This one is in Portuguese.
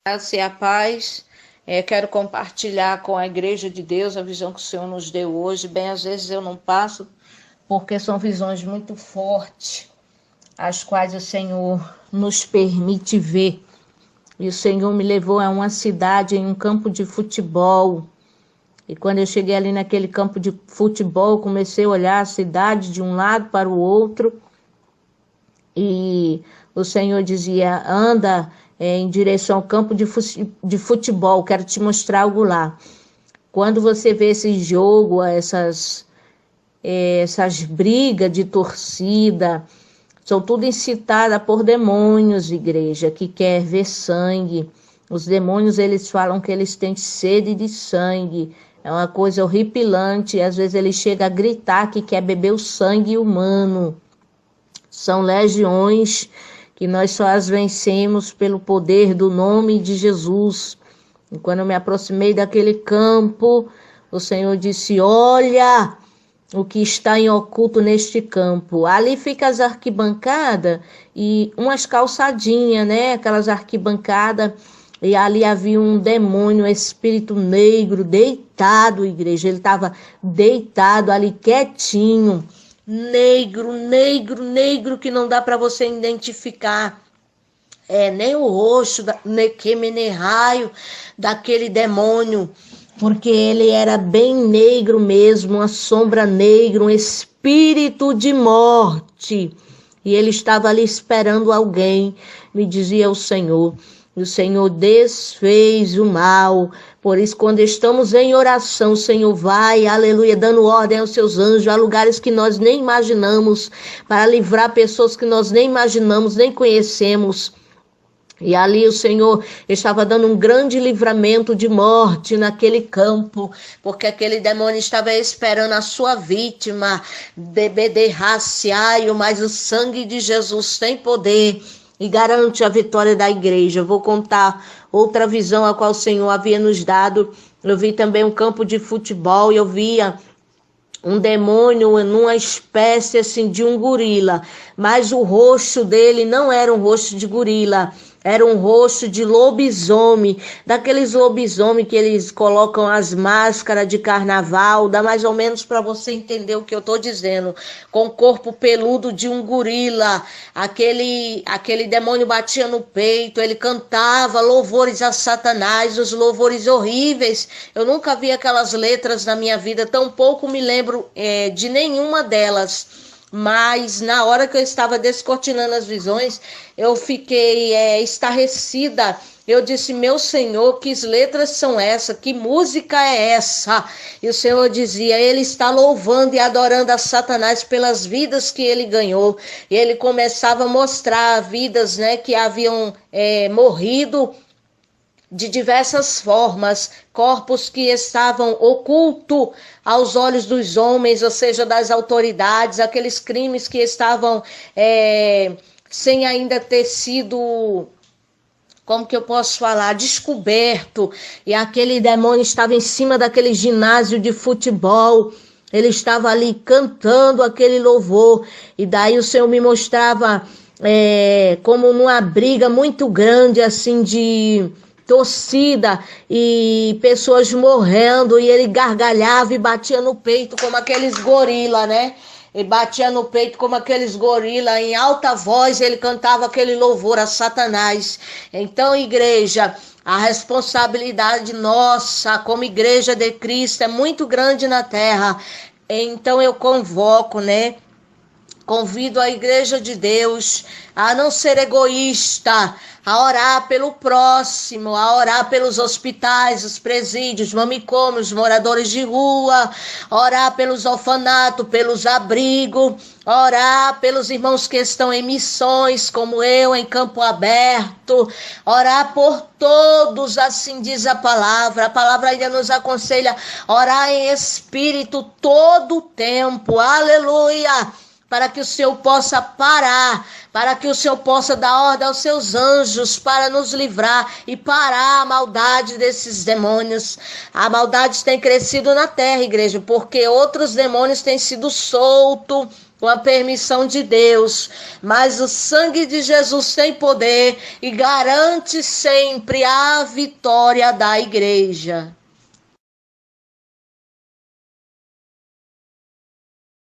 Graça e a paz. Quero compartilhar com a Igreja de Deus a visão que o Senhor nos deu hoje. Bem, às vezes eu não passo, porque são visões muito fortes, as quais o Senhor nos permite ver. E o Senhor me levou a uma cidade, em um campo de futebol. E quando eu cheguei ali naquele campo de futebol, comecei a olhar a cidade de um lado para o outro. E o Senhor dizia, anda em direção ao campo de futebol, quero te mostrar algo lá. Quando você vê esse jogo, essas brigas de torcida, são tudo incitadas por demônios, igreja, que quer ver sangue. Os demônios, eles falam que eles têm sede de sangue. É uma coisa horripilante. Às vezes ele chega a gritar que quer beber o sangue humano. São legiões que nós só as vencemos pelo poder do nome de Jesus. E quando eu me aproximei daquele campo, o Senhor disse, olha o que está em oculto neste campo. Ali fica as arquibancadas e umas calçadinhas, né? Aquelas arquibancadas. E ali havia um demônio, um espírito negro, deitado, igreja. Ele estava deitado ali, quietinho. Negro, que não dá para você identificar. Nem o rosto, raio daquele demônio, porque ele era bem negro mesmo, uma sombra negra, um espírito de morte. E ele estava ali esperando alguém, me dizia o Senhor. E o Senhor desfez o mal. Por isso, quando estamos em oração, o Senhor vai, aleluia, dando ordem aos seus anjos, a lugares que nós nem imaginamos, para livrar pessoas que nós nem imaginamos, nem conhecemos. E ali o Senhor estava dando um grande livramento de morte naquele campo, porque aquele demônio estava esperando a sua vítima, mas o sangue de Jesus tem poder e garante a vitória da igreja. Eu vou contar outra visão a qual o Senhor havia nos dado. Eu vi também um campo de futebol e eu via um demônio numa espécie assim de um gorila, mas o rosto dele não era um rosto de gorila, era um rosto de lobisomem, daqueles lobisomem que eles colocam as máscaras de carnaval, dá mais ou menos para você entender o que eu estou dizendo, com o corpo peludo de um gorila. Aquele demônio batia no peito, ele cantava louvores a Satanás, os louvores horríveis. Eu nunca vi aquelas letras na minha vida, tampouco me lembro de nenhuma delas. Mas na hora que eu estava descortinando as visões, eu fiquei estarrecida. Eu disse, meu Senhor, que letras são essas? Que música é essa? E o Senhor dizia, ele está louvando e adorando a Satanás pelas vidas que ele ganhou. E ele começava a mostrar vidas, né, que haviam morrido de diversas formas, corpos que estavam ocultos aos olhos dos homens, ou seja, das autoridades, aqueles crimes que estavam sem ainda ter sido, como que eu posso falar, descoberto. E aquele demônio estava em cima daquele ginásio de futebol. Ele estava ali cantando aquele louvor. E daí o Senhor me mostrava como numa briga muito grande, assim, de torcida e pessoas morrendo, e ele gargalhava e batia no peito como aqueles gorila, né? E batia no peito como aqueles gorila, em alta voz ele cantava aquele louvor a Satanás. Então, igreja, a responsabilidade nossa como igreja de Cristo é muito grande na terra. Então eu convoco, né? Convido a igreja de Deus a não ser egoísta, a orar pelo próximo, a orar pelos hospitais, os presídios, manicômios, moradores de rua, orar pelos orfanatos, pelos abrigos, orar pelos irmãos que estão em missões, como eu, em campo aberto, orar por todos, assim diz a palavra ainda nos aconselha, orar em espírito todo o tempo, aleluia, para que o Senhor possa parar, para que o Senhor possa dar ordem aos seus anjos para nos livrar e parar a maldade desses demônios. A maldade tem crescido na terra, igreja, porque outros demônios têm sido soltos com a permissão de Deus, mas o sangue de Jesus tem poder e garante sempre a vitória da igreja.